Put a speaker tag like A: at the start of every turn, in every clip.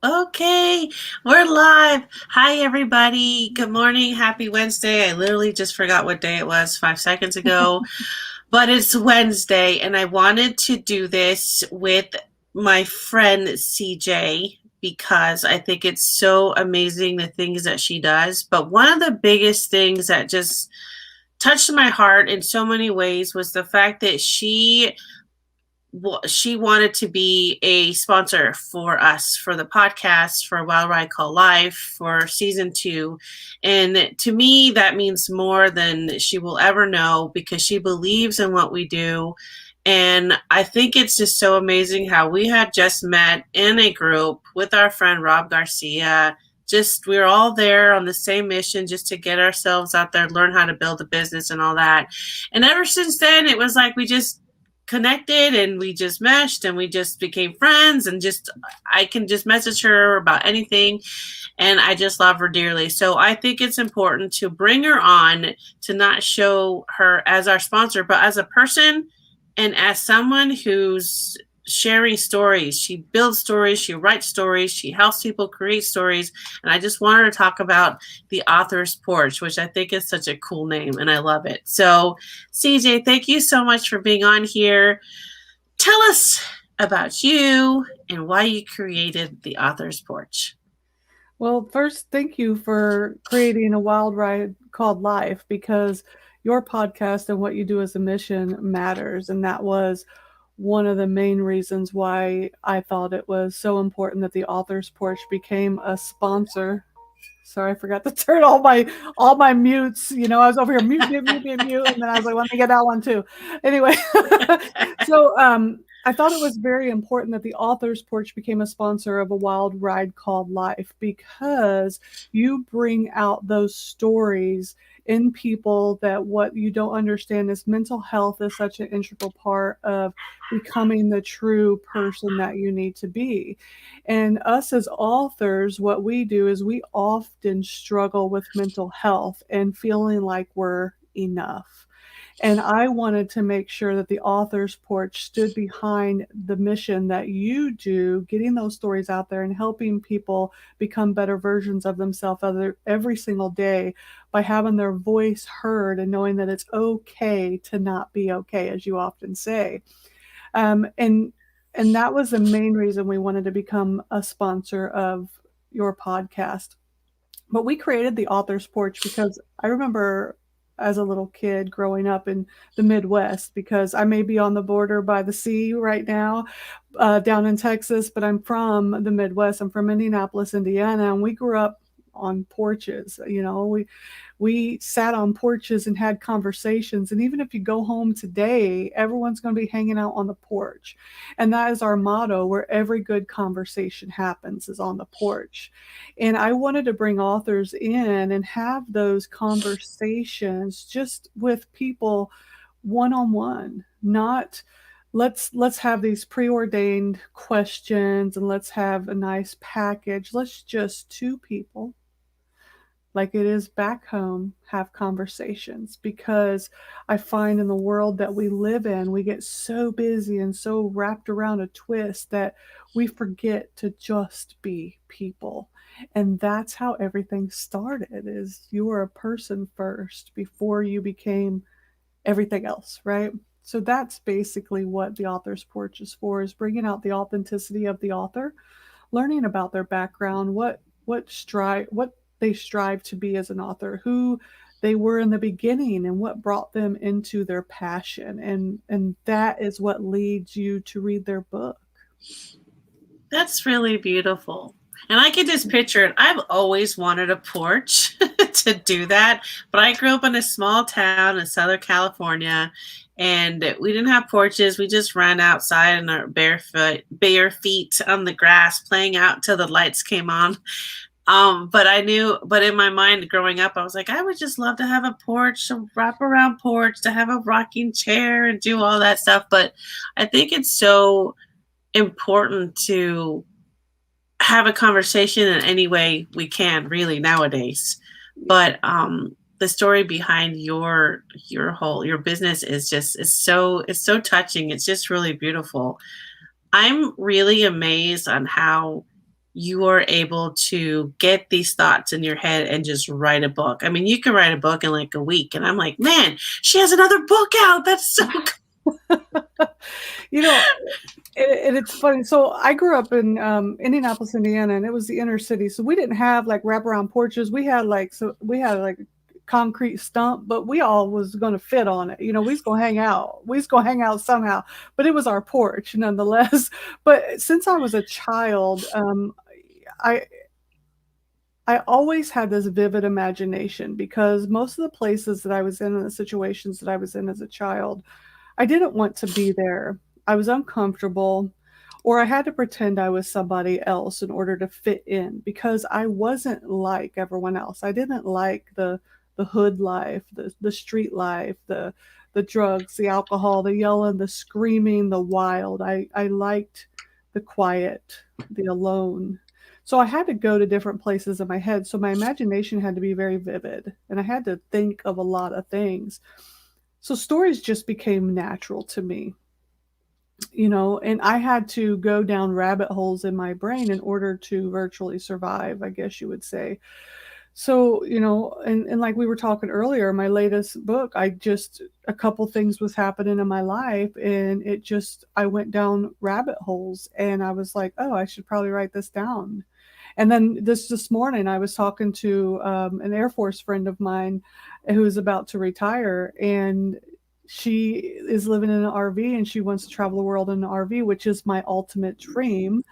A: Okay, we're live. Hi, everybody. Good morning. Happy Wednesday. I literally just forgot what day it was 5 seconds ago, but it's Wednesday, and I wanted to do this with my friend CJ because I think it's so amazing the things that she does. But one of the biggest things that just touched my heart in so many ways was the fact that she wanted to be a sponsor for us for the podcast for Wild Ride Call Life for season 2. And to me, that means more than she will ever know because she believes in what we do. And I think it's just so amazing how we had just met in a group with our friend Rob Garcia. Just we're all there on the same mission just to get ourselves out there, learn how to build a business and all that. And ever since then, it was like we just connected and we just meshed and we just became friends and just I can just message her about anything and I just love her dearly. So I think it's important to bring her on to not show her as our sponsor, but as a person and as someone who's sharing stories. She builds stories, she writes stories, she helps people create stories. And I just wanted to talk about the author's porch, which I think is such a cool name and I love it. So, CJ, thank you so much for being on here. Tell us about you and why you created the author's porch.
B: Well, first, thank you for creating a wild ride called Life because your podcast and what you do as a mission matters. And that was one of the main reasons why I thought it was so important that the Author's Porch became a sponsor. Sorry, I forgot to turn all my mutes. I was over here mute, mute, mute, mute, mute, and then I was like, let me get that one too. Anyway, so I thought it was very important that the Author's Porch became a sponsor of a wild ride called Life because you bring out those stories in people that what you don't understand is mental health is such an integral part of becoming the true person that you need to be. And us as authors, what we do is we often struggle with mental health and feeling like we're enough. And I wanted to make sure that the author's porch stood behind the mission that you do, getting those stories out there and helping people become better versions of themselves every single day by having their voice heard and knowing that it's okay to not be okay, as you often say. Um, and and that was the main reason we wanted to become a sponsor of your podcast. But we created the author's porch because I remember as a little kid growing up in the Midwest, because I may be on the border by the sea right now, down in Texas, but I'm from the Midwest. I'm from Indianapolis, Indiana, and we grew up on porches. We sat on porches and had conversations. And even if you go home today, everyone's going to be hanging out on the porch. And that is our motto, where every good conversation happens is on the porch. And I wanted to bring authors in and have those conversations just with people one on one, not let's have these preordained questions and let's have a nice package. Let's just two people like it is back home, have conversations, because I find in the world that we live in, we get so busy and so wrapped around a twist that we forget to just be people. And that's how everything started, is you were a person first before you became everything else, right? So that's basically what the author's porch is for, is bringing out the authenticity of the author, learning about their background, what they strive to be as an author, who they were in the beginning and what brought them into their passion, and that is what leads you to read their book.
A: That's really beautiful. And I can just picture it. I've always wanted a porch to do that, but I grew up in a small town in Southern California and we didn't have porches. We just ran outside in our bare feet on the grass, playing out until the lights came on. But in my mind growing up, I was like, I would just love to have a porch, a wrap around porch, to have a rocking chair and do all that stuff. But I think it's so important to have a conversation in any way we can, really, nowadays. But the story behind your business is so touching. It's just really beautiful. I'm really amazed on how you are able to get these thoughts in your head and just write a book. I mean, you can write a book in like a week, and I'm like, man, she has another book out. That's so
B: You know, and it's funny. So I grew up in Indianapolis, Indiana, and it was the inner city. So we didn't have like wraparound porches. We had like concrete stump, but we all was going to fit on it. You know, we was going to hang out. We was going to hang out somehow. But it was our porch nonetheless. But since I was a child, I I always had this vivid imagination because most of the places that I was in and the situations that I was in as a child, I didn't want to be there. I was uncomfortable, or I had to pretend I was somebody else in order to fit in because I wasn't like everyone else. I didn't like the hood life, the street life, the drugs, the alcohol, the yelling, the screaming, the wild. I liked the quiet, the alone. So I had to go to different places in my head. So my imagination had to be very vivid and I had to think of a lot of things. So stories just became natural to me, you know, and I had to go down rabbit holes in my brain in order to virtually survive, I guess you would say. So, you know, and like we were talking earlier, my latest book, a couple things was happening in my life and I went down rabbit holes and I was like, oh, I should probably write this down. And then this morning, I was talking to an Air Force friend of mine who is about to retire, and she is living in an RV and she wants to travel the world in an RV, which is my ultimate dream.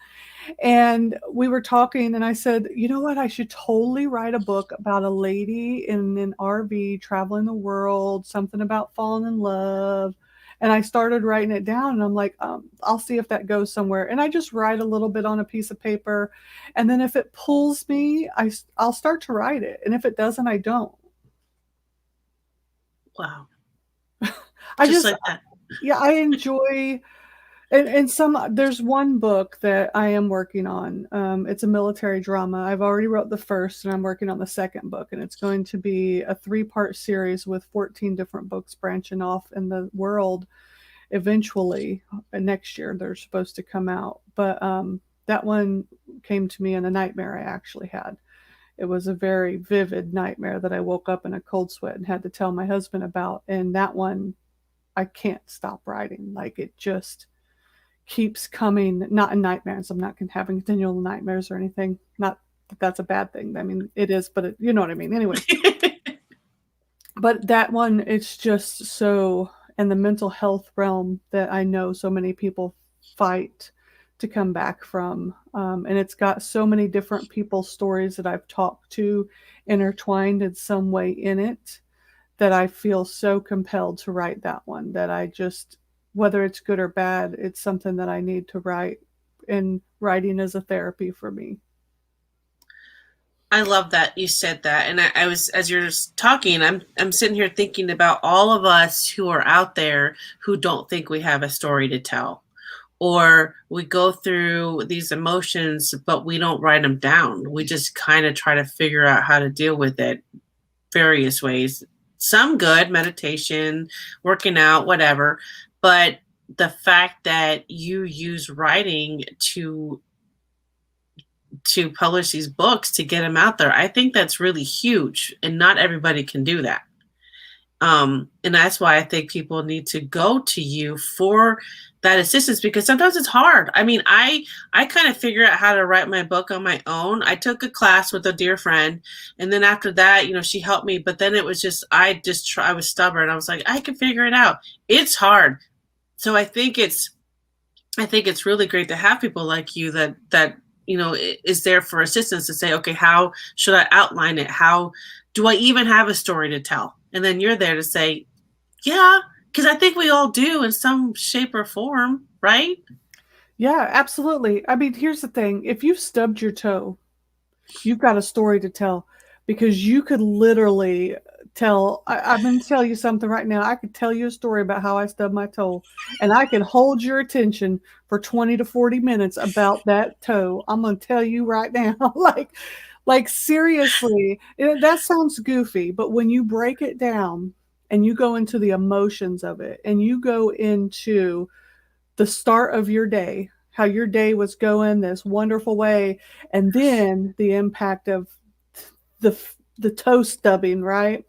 B: And we were talking, and I said, you know what? I should totally write a book about a lady in an RV traveling the world, something about falling in love. And I started writing it down, and I'm like, I'll see if that goes somewhere. And I just write a little bit on a piece of paper. And then if it pulls me, I'll start to write it. And if it doesn't, I don't.
A: wow.
B: I
A: Just
B: just,
A: like that.
B: yeah, I enjoy. And there's one book that I am working on. It's a military drama. I've already wrote the first, and I'm working on the second book, and it's going to be a 3-part series with 14 different books branching off in the world. Eventually, next year they're supposed to come out, but that one came to me in a nightmare I actually had. It was a very vivid nightmare that I woke up in a cold sweat and had to tell my husband about. And that one, I can't stop writing. Like it just keeps coming, not in nightmares. I'm not having continual nightmares or anything. Not that that's a bad thing. I mean, it is, but you know what I mean. Anyways, but that one, it's just so in the mental health realm that I know so many people fight to come back from. And it's got so many different people's stories that I've talked to intertwined in some way in it that I feel so compelled to write that one that I just, whether it's good or bad, it's something that I need to write. And writing is a therapy for me.
A: I love that you said that, and I was as you're talking, I'm sitting here thinking about all of us who are out there who don't think we have a story to tell, or we go through these emotions, but we don't write them down. We just kind of try to figure out how to deal with it various ways. Some good, meditation, working out, whatever, but the fact that you use writing to publish these books to get them out there, I think that's really huge, and not everybody can do that. And that's why I think people need to go to you for that assistance, because sometimes it's hard. I mean, I kind of figure out how to write my book on my own. I took a class with a dear friend, and then after that, you know, she helped me. But then it was just I was stubborn. I was like, I can figure it out. It's hard. So I think it's really great to have people like you that you know is there for assistance to say, okay, how should I outline it? How do I even have a story to tell? And then you're there to say, yeah, because I think we all do in some shape or form, right?
B: Yeah, absolutely. I mean, here's the thing, if you've stubbed your toe, you've got a story to tell because you could literally I'm going to tell you something right now. I could tell you a story about how I stubbed my toe, and I can hold your attention for 20 to 40 minutes about that toe. I'm going to tell you right now. Like seriously, that sounds goofy, but when you break it down and you go into the emotions of it and you go into the start of your day, how your day was going this wonderful way, and then the impact of the the toe stubbing, right?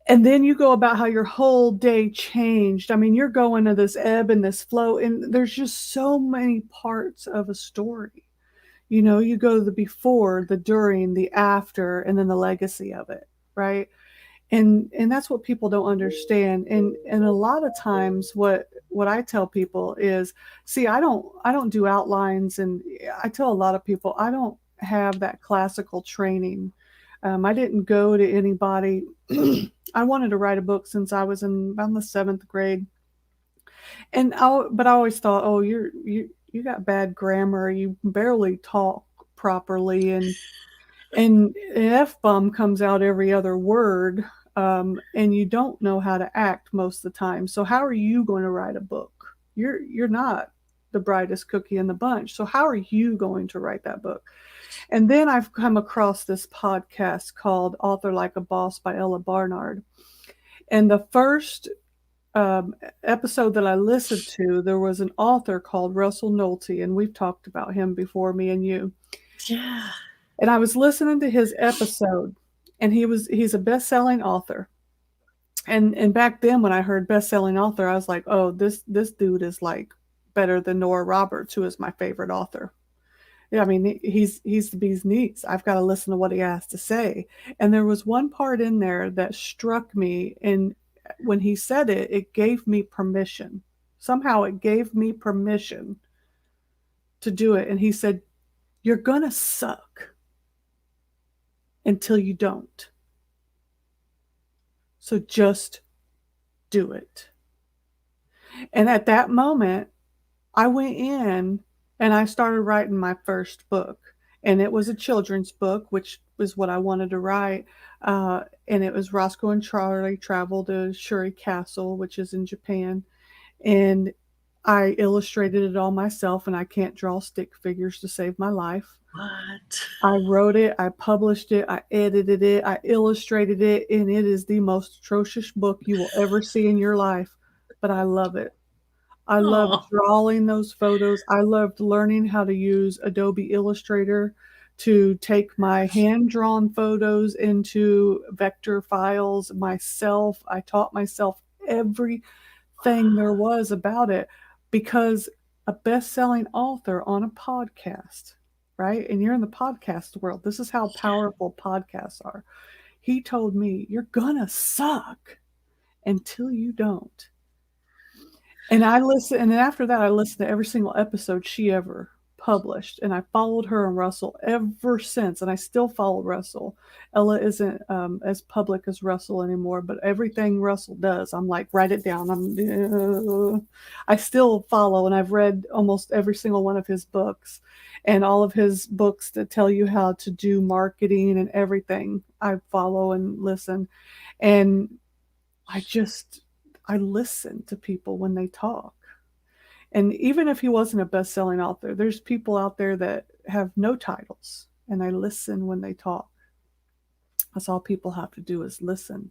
B: And then you go about how your whole day changed. I mean, you're going to this ebb and this flow, and there's just so many parts of a story. You know, you go to the before, the during, the after, and then the legacy of it, right? And that's what people don't understand. And a lot of times what I tell people is, see, I don't do outlines, and I tell a lot of people I don't have that classical training. I didn't go to anybody. I wanted to write a book since I was in about the 7th grade, but I always thought, oh, you got bad grammar, you barely talk properly, and an F bomb comes out every other word, and you don't know how to act most of the time. So how are you going to write a book? You're not the brightest cookie in the bunch. So how are you going to write that book? And then I've come across this podcast called Author Like a Boss by Ella Barnard. And the first episode that I listened to, there was an author called Russell Nolte, and we've talked about him before, me and you.
A: Yeah.
B: And I was listening to his episode, and he's a best-selling author. And back then when I heard best-selling author, I was like, oh, this dude is like better than Nora Roberts, who is my favorite author. Yeah, I mean, he's the bee's knees. I've got to listen to what he has to say. And there was one part in there that struck me, and when he said it, it gave me permission. Somehow it gave me permission to do it. And he said, "You're gonna suck until you don't. So just do it." And at that moment, I went in and I started writing my first book. And it was a children's book, which was what I wanted to write. And it was Roscoe and Charlie Travel to Shuri Castle, which is in Japan. And I illustrated it all myself, and I can't draw stick figures to save my life.
A: What?
B: I wrote it, I published it, I edited it, I illustrated it, and it is the most atrocious book you will ever see in your life. But I love it. I loved
A: Oh,
B: drawing those photos. I loved learning how to use Adobe Illustrator to take my hand drawn photos into vector files myself. I taught myself everything there was about it, because a best selling author on a podcast, right? And you're in the podcast world. This is how powerful podcasts are. He told me, "You're gonna suck until you don't." And I listened, and then after that, I listened to every single episode she ever published, and I followed her and Russell ever since, and I still follow Russell. Ella isn't as public as Russell anymore, but everything Russell does, I'm like, write it down. I still follow, and I've read almost every single one of his books, and all of his books that tell you how to do marketing and everything. I follow and listen, and I just I listen to people when they talk. And even if he wasn't a best-selling author, there's people out there that have no titles, and I listen when they talk. That's all people have to do is listen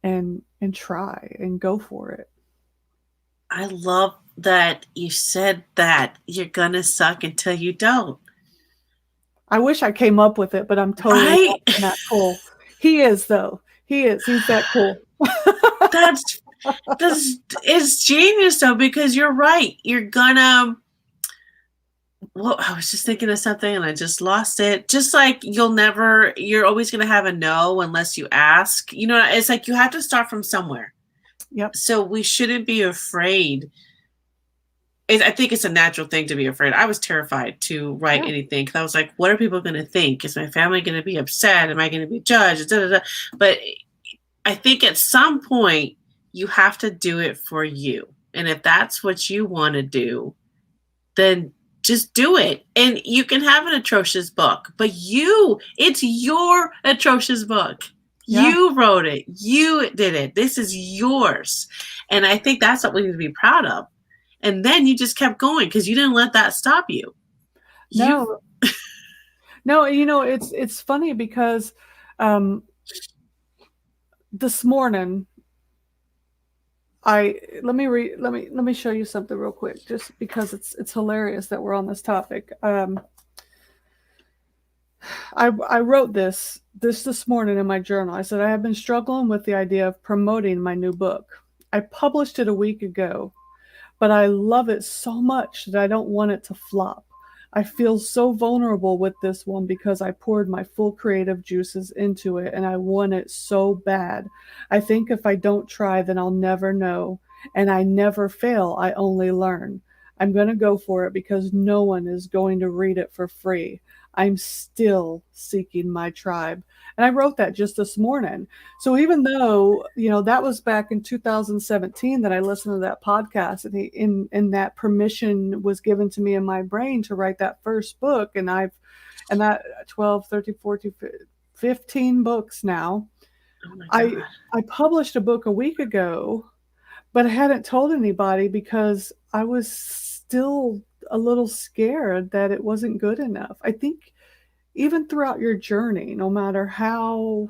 B: and try and go for it.
A: I love that you said that you're gonna suck until you don't.
B: I wish I came up with it, but I'm totally
A: Right?
B: not that cool. He is though. He is. He's that cool.
A: That's this is genius though, because you're right. You're gonna well, I was just thinking of something and I just lost it. Just like you're always gonna have a no unless you ask. You know, it's like you have to start from somewhere.
B: Yep.
A: So we shouldn't be afraid. I think it's a natural thing to be afraid. I was terrified to write
B: Yeah.
A: anything because I was like, what are people going to think? Is my family going to be upset? Am I going to be judged? Da, da, da. But I think at some point you have to do it for you. And if that's what you want to do, then just do it. And you can have an atrocious book, but it's your atrocious book.
B: Yeah.
A: You wrote it. You did it. This is yours. And I think that's what we need to be proud of. And then you just kept going because you didn't let that stop you.
B: No. No, it's funny because um this morning I let me show you something real quick, just because it's hilarious that we're on this topic. I wrote this morning in my journal. I said I have been struggling with the idea of promoting my new book. I published it a week ago, but I love it so much that I don't want it to flop. I feel so vulnerable with this one because I poured my full creative juices into it and I want it so bad. I think if I don't try, then I'll never know. And I never fail, I only learn. I'm going to go for it because no one is going to read it for free. I'm still seeking my tribe. And I wrote that just this morning. So even though, that was back in 2017 that I listened to that podcast, and in that permission was given to me in my brain to write that first book, and that 12, 13, 14, 15 books now.
A: Oh my
B: I
A: God.
B: I published a book a week ago, but I hadn't told anybody because I was still a little scared that it wasn't good enough. I think even throughout your journey, no matter how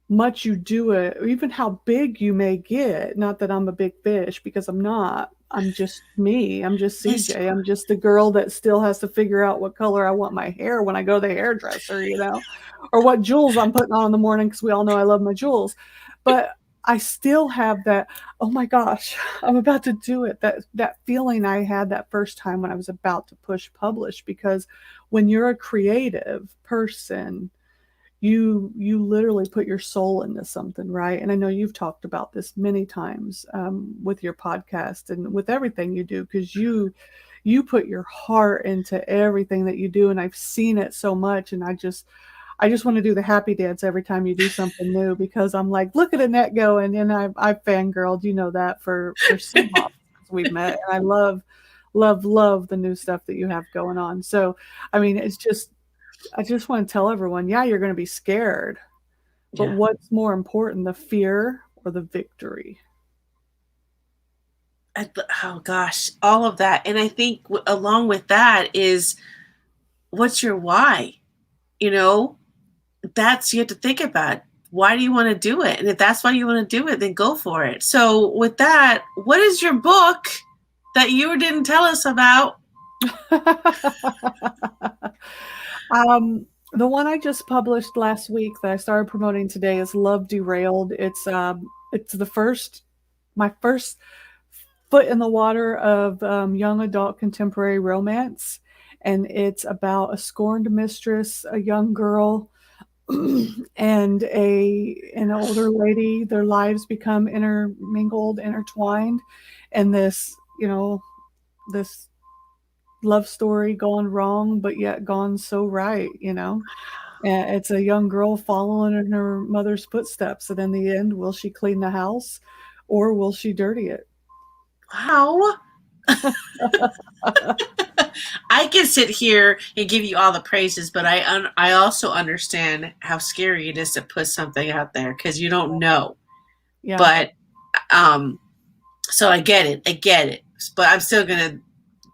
B: much you do it, or even how big you may get. Not that I'm a big fish, because I'm not. I'm just me. I'm just
A: Yes,
B: CJ. I'm just the girl that still has to figure out what color I want my hair when I go to the hairdresser, or what jewels I'm putting on in the morning, because we all know I love my jewels. But I still have that, oh my gosh, I'm about to do it. That feeling I had that first time when I was about to push publish, because when you're a creative person, you literally put your soul into something, right? And I know you've talked about this many times, with your podcast and with everything you do, because you put your heart into everything that you do, and I've seen it so much. And I just want to do the happy dance every time you do something new, because I'm like, look at Annette going. And I fangirled, that, for so long since we've met. And I love the new stuff that you have going on. So I mean, I just want to tell everyone, yeah, you're going to be scared, but
A: yeah.
B: what's more important, the fear or the victory?
A: Oh gosh, all of that. And I think along with that is, what's your why? You know, that's, you have to think about, why do you want to do it? And if that's why you want to do it, then go for it. So with that, what is your book that you didn't tell us about?
B: The one I just published last week that I started promoting today is Love Derailed. It's my first foot in the water of young adult contemporary romance, and it's about a scorned mistress, a young girl, and an older lady. Their lives become intermingled, intertwined, and this love story gone wrong, but yet gone so right. And it's a young girl following in her mother's footsteps, and in the end, will she clean the house or will she dirty it?
A: Wow. I can sit here and give you all the praises, but I also understand how scary it is to put something out there because you don't know.
B: Yeah.
A: But um, so I get it, but I'm still gonna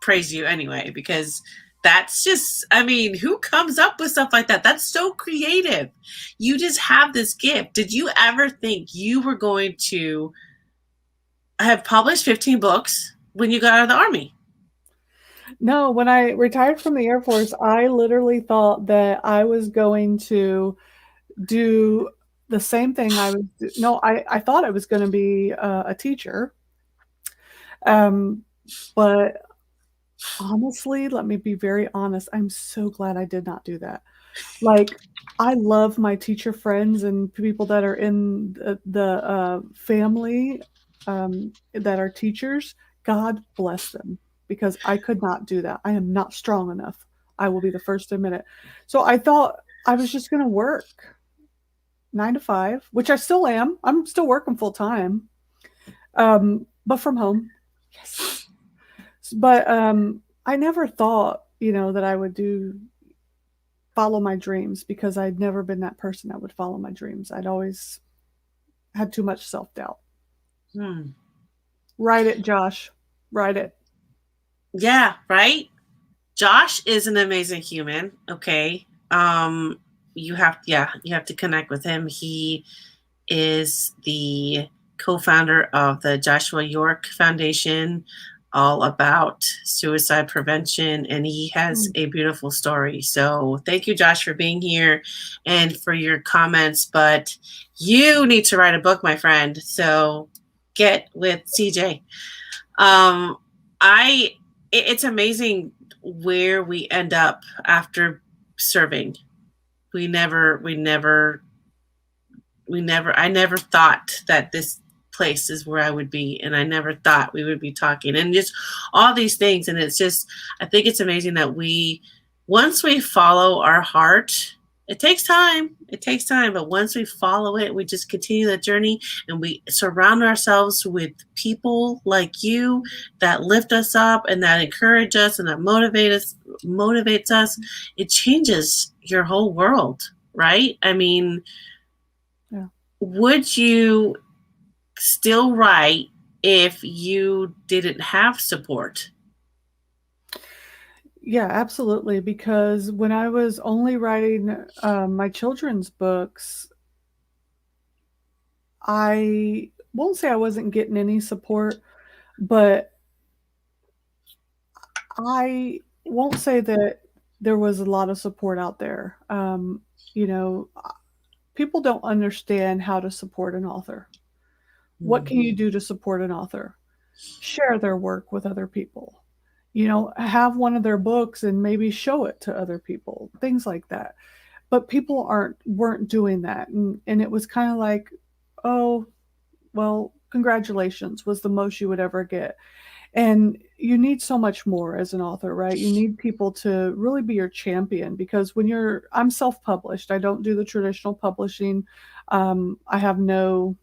A: praise you anyway because that's just, I mean, who comes up with stuff like that? That's so creative. You just have this gift. Did you ever think you were going to have published 15 books when you got out of the army?
B: No, when I retired from the Air Force, I literally thought that I was going to do the same thing no, I thought I was going to be a teacher. Um, but honestly, let me be very honest. I'm so glad I did not do that. Like, I love my teacher friends and people that are in the family, that are teachers. God bless them, because I could not do that. I am not strong enough. I will be the first to admit it. So I thought I was just going to work 9 to 5, which I still am. I'm still working full time, but from home. Yes. But I never thought, that I would do follow my dreams, because I'd never been that person that would follow my dreams. I'd always had too much self doubt.
A: Hmm.
B: Write it, Josh. Write it.
A: Yeah, right. Josh is an amazing human. Okay. You have to connect with him. He is the co-founder of the Joshua York Foundation, all about suicide prevention, and he has
B: Mm.
A: a beautiful story. So thank you, Josh, for being here and for your comments. But you need to write a book, my friend. So get with CJ. Um, it's amazing where we end up after serving. I never thought that this place is where I would be, and I never thought we would be talking, and just all these things. And it's just, I think it's amazing that once we follow our heart, it takes time, but once we follow it, we just continue the journey, and we surround ourselves with people like you that lift us up and that encourage us and that motivates us. It changes your whole world, right? I mean,
B: Yeah.
A: would you still write if you didn't have support?
B: Yeah, absolutely. Because when I was only writing my children's books, I won't say I wasn't getting any support, but I won't say that there was a lot of support out there. You know, people don't understand how to support an author. What can you do to support an author? Share their work with other people. You know, have one of their books and maybe show it to other people, things like that. But people weren't doing that. And it was kind of like, oh, well, congratulations was the most you would ever get. And you need so much more as an author, right? You need people to really be your champion because I'm self published. I don't do the traditional publishing. I have no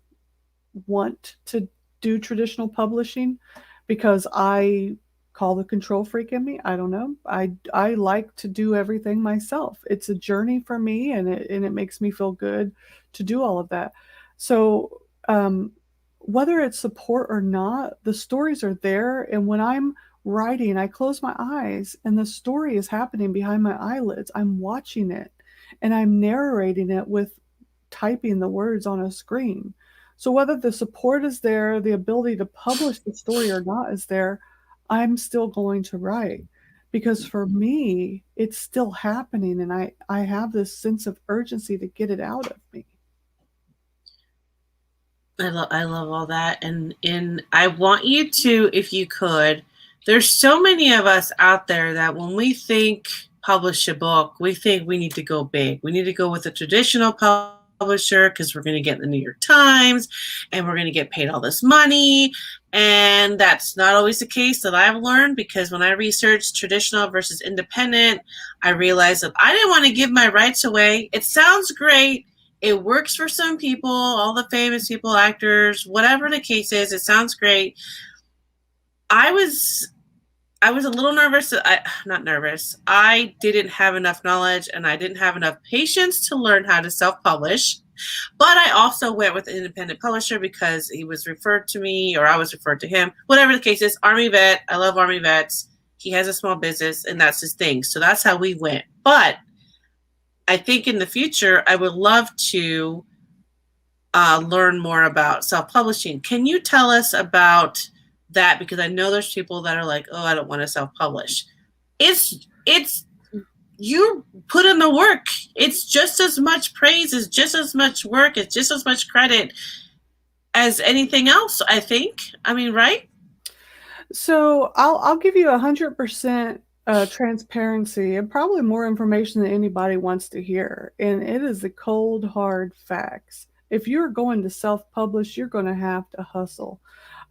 B: want to do traditional publishing because I call the control freak in me. I don't know. I like to do everything myself. It's a journey for me, and it makes me feel good to do all of that. So whether it's support or not, the stories are there, and when I'm writing, I close my eyes, and the story is happening behind my eyelids. I'm watching it, and I'm narrating it with typing the words on a screen. So whether the support is there, the ability to publish the story or not is there, I'm still going to write because for me, it's still happening and I have this sense of urgency to get it out of me.
A: I love all that, and I want you to, if you could. There's so many of us out there that when we think publish a book, we think we need to go big. We need to go with a traditional publisher because we're going to get in the New York Times and we're going to get paid all this money. And that's not always the case that I've learned, because when I researched traditional versus independent, I realized that I didn't want to give my rights away. It sounds great. It works for some people, all the famous people, actors, whatever the case is. It sounds great. I was I was a little nervous. Not nervous. I didn't have enough knowledge and I didn't have enough patience to learn how to self-publish. But I also went with an independent publisher because he was referred to me or I was referred to him. Whatever the case is, Army vet. I love Army vets. He has a small business and that's his thing. So that's how we went. But I think in the future, I would love to learn more about self-publishing. Can you tell us about that? Because I know there's people that are like, oh, I don't want to self-publish. It's you put in the work. It's just as much praise, it's just as much work, it's just as much credit as anything else, I think. I mean, right?
B: So I'll give you 100% transparency and probably more information than anybody wants to hear. And it is the cold, hard facts. If you're going to self-publish, you're going to have to hustle.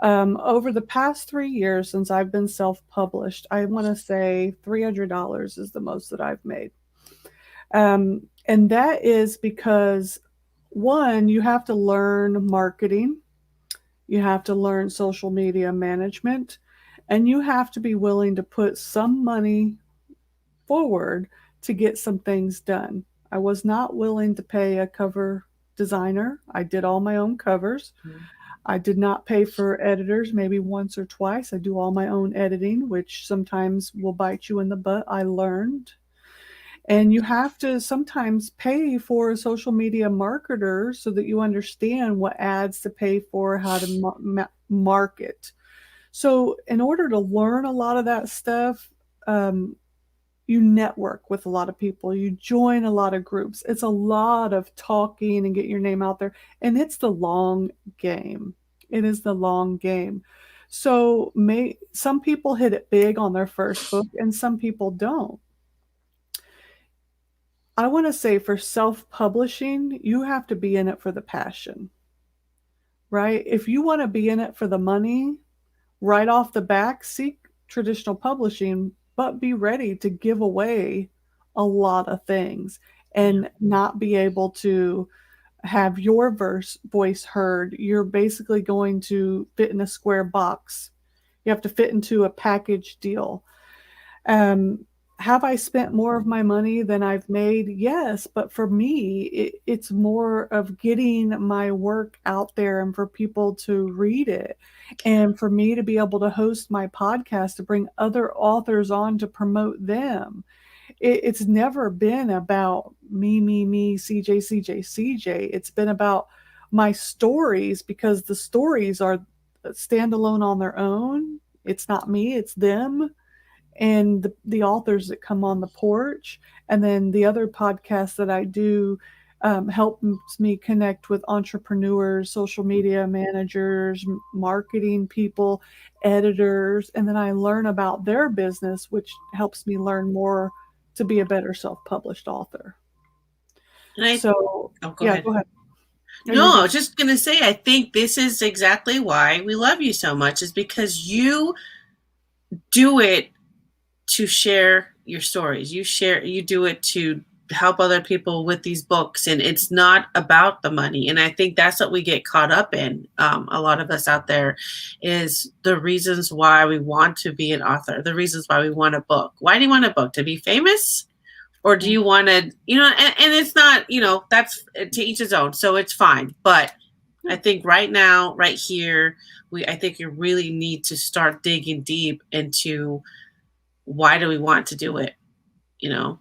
B: Over the past 3 years since I've been self-published, I want to say $300 is the most that I've made. And that is because, one, you have to learn marketing, you have to learn social media management, and you have to be willing to put some money forward to get some things done. I was not willing to pay a cover designer. I did all my own covers. Mm-hmm. I did not pay for editors, maybe once or twice. I do all my own editing, which sometimes will bite you in the butt. I learned. And you have to sometimes pay for a social media marketer so that you understand what ads to pay for, how to market. So, in order to learn a lot of that stuff, um, you network with a lot of people, you join a lot of groups. It's a lot of talking and get your name out there. And it's the long game. It is the long game. So, some people hit it big on their first book, and some people don't. I want to say for self publishing, you have to be in it for the passion, right? If you want to be in it for the money, right off the back, seek traditional publishing, but be ready to give away a lot of things
A: Yeah.
B: and not be able to have your voice heard. You're basically going to fit in a square box. You have to fit into a package deal. Um, have I spent more of my money than I've made? Yes, but for me, it's more of getting my work out there and for people to read it, and for me to be able to host my podcast to bring other authors on to promote them. It's never been about me, CJ, CJ, CJ. It's been about my stories because the stories are standalone on their own. It's not me, it's them and the authors that come on the porch. And then the other podcast that I do helps me connect with entrepreneurs, social media managers, marketing people, editors. And then I learn about their business, which helps me learn more to be a better self published author.
A: And
B: So,
A: oh, go
B: yeah,
A: ahead.
B: go ahead. No, you're
A: No, I
B: good.
A: was just going to say, I think this is exactly why we love you so much, is because you do it to share your stories. You do it to help other people with these books, and it's not about the money. And I think that's what we get caught up in. A lot of us out there is the reasons why we want to be an author, the reasons why we want a book. Why do you want a book? To be famous? Or do
B: Yeah.
A: you want to, and it's not, that's to each his own. So it's fine. But I think right now, right here, I think you really need to start digging deep into why do we want to do it, you know?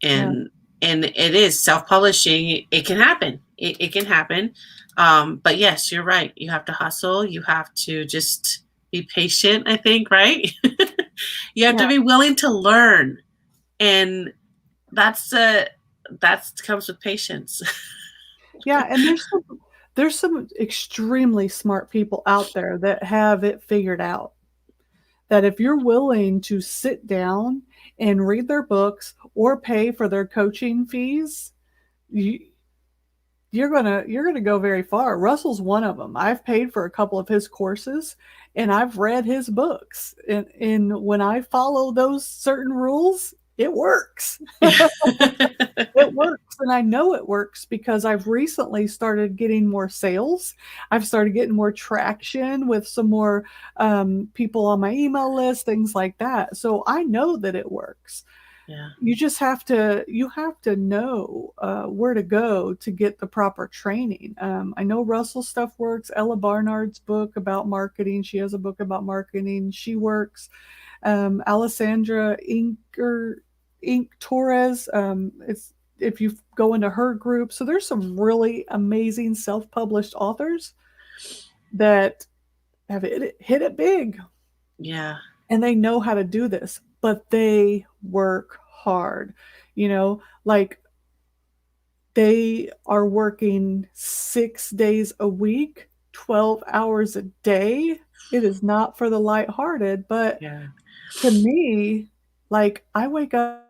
B: Yeah.
A: And it is self-publishing. It can happen. It can happen. But yes, you're right. You have to hustle. You have to just be patient, I think, right? You have to
B: Yeah.
A: be willing to learn. And that's that comes with patience.
B: Yeah. And there's some extremely smart people out there that have it figured out. That if you're willing to sit down and read their books or pay for their coaching fees, you, you're gonna go very far. Russell's one of them. I've paid for a couple of his courses, and I've read his books. And when I follow those certain rules, it works. It works, and I know it works because I've recently started getting more sales. I've started getting more traction with some more people on my email list, things like that. So I know that it works.
A: Yeah.
B: You have to know where to go to get the proper training. I know Russell stuff works. Ella Barnard's book about marketing. She has a book about marketing. She works. Alessandra Inc. Torres. It's if you go into her group. So there's some really amazing self-published authors that have hit it big,
A: Yeah.
B: and they know how to do this, but they work hard. Like they are working 6 days a week, 12 hours a day. It is not for the lighthearted, but
A: Yeah.
B: to me, like I wake up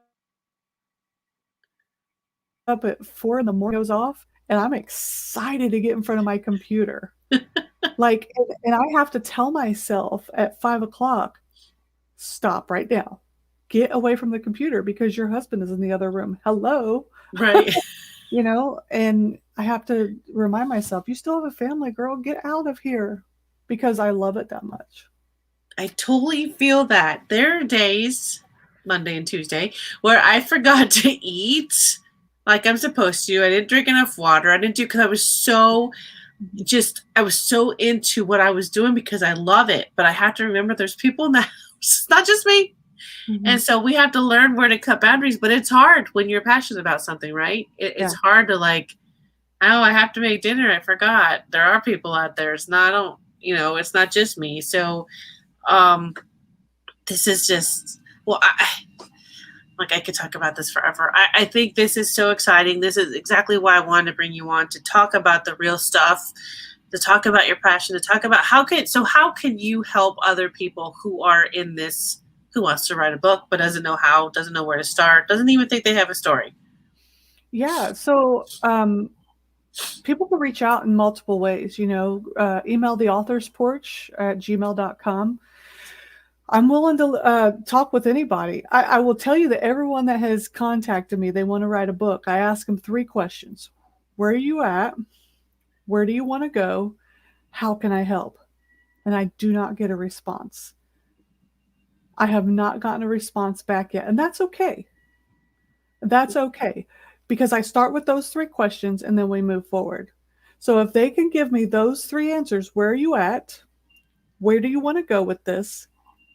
B: at 4 in the morning, goes off, and I'm excited to get in front of my computer. Like, and I have to tell myself at 5 o'clock, stop right now. Get away from the computer because your husband is in the other room. Hello.
A: Right.
B: And I have to remind myself, you still have a family, girl. Get out of here because I love it that much.
A: I totally feel that. There are days, Monday and Tuesday, where I forgot to eat like I'm supposed to. I didn't drink enough water. I didn't do because I was so into what I was doing because I love it. But I have to remember there's people in the house. It's not just me.
B: Mhm.
A: And so we have to learn where to cut boundaries, but it's hard when you're passionate about something, right? It's
B: Yeah.
A: hard to like, oh, I have to make dinner. I forgot. There are people out there. It's not, I don't, it's not just me. So, um, this is just, well, like I could talk about this forever. I think this is so exciting. This is exactly why I wanted to bring you on to talk about the real stuff, to talk about your passion, to talk about how can you help other people who are in this, who wants to write a book but doesn't know how, doesn't know where to start, doesn't even think they have a story.
B: Yeah. So people can reach out in multiple ways. Email the author's porch at gmail.com. I'm willing to talk with anybody. I will tell you that everyone that has contacted me, they want to write a book. I ask them 3 questions. Where are you at? Where do you want to go? How can I help? And I do not get a response. I have not gotten a response back yet. And that's okay. That's okay. Because I start with those 3 questions and then we move forward. So if they can give me those 3 answers, where are you at? Where do you want to go with this?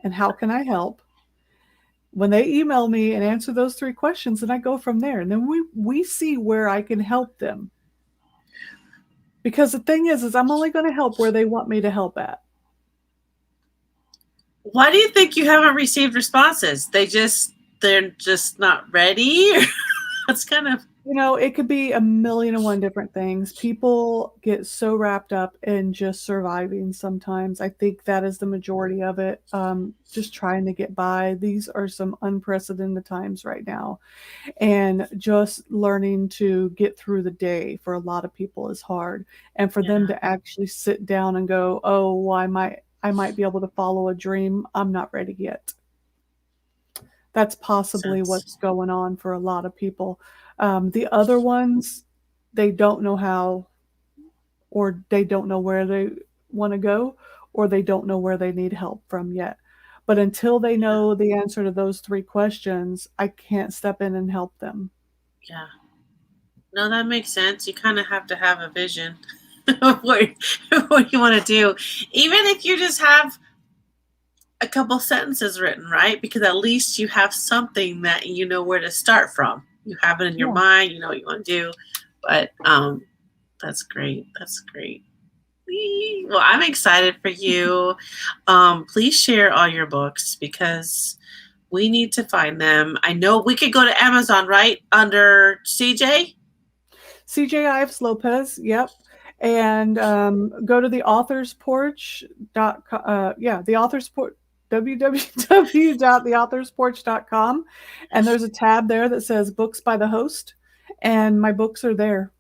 B: And how can I help? When they email me and answer those 3 questions, then I go from there. And then we see where I can help them. Because the thing is I'm only going to help where they want me to help at.
A: Why do you think you haven't received responses? They're just not ready. That's kind of,
B: It could be a million and one different things. People get so wrapped up in just surviving sometimes. I think that is the majority of it. Just trying to get by. These are some unprecedented times right now. And just learning to get through the day for a lot of people is hard. And for them
A: yeah,
B: to actually sit down and go, oh, well, I might be able to follow a dream. I'm not ready yet. That's possibly
A: sense.
B: what's going on for a lot of people. The other ones, they don't know how, or they don't know where they want to go, or they don't know where they need help from yet. But until they
A: Yeah,
B: know the answer to those 3 questions, I can't step in and help them.
A: yeah. No, that makes sense. You kind of have to have a vision of what you want to do, even if you just have a couple sentences written, right? Because at least you have something that you know where to start from. You have it in your
B: Yeah.
A: mind. You know what you want to do. But that's great. That's great. Well, I'm excited for you. Please share all your books because we need to find them. I know we could go to Amazon, right? Under CJ?
B: CJ Ives Lopez, yep. And go to the author's porch. The author's porch, www.theauthorsporch.com. And there's a tab there that says books by the host. And my books are there,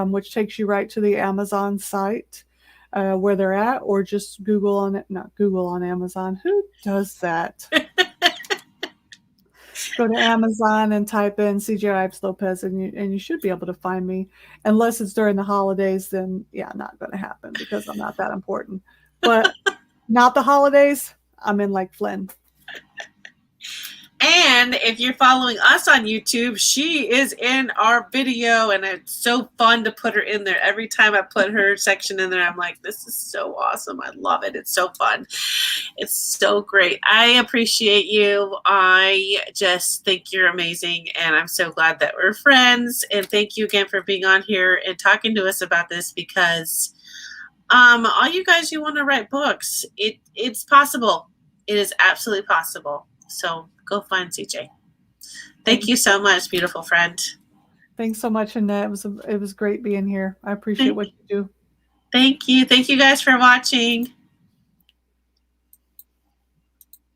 B: which takes you right to the Amazon site where they're at, or just Google on it. Not Google on Amazon. Who does that? Go to Amazon and type in CJ Ives Lopez, and you should be able to find me. Unless it's during the holidays, then yeah, not going to happen because I'm not that important. But not the holidays, I'm in like Flynn.
A: And if you're following us on YouTube, she is in our video, and it's so fun to put her in there. Every time I put her section in there, I'm like, this is so awesome. I love it. It's so fun. It's so great. I appreciate you. I just think you're amazing, and I'm so glad that we're friends. And thank you again for being on here and talking to us about this because all you guys who want to write books, it's possible. It is absolutely possible. So go find CJ. Thank
B: Thank
A: you so much, beautiful friend.
B: Thanks so much, Annette. It was great being here. I appreciate
A: Thank,
B: what you do.
A: thank you. Thank you guys for watching.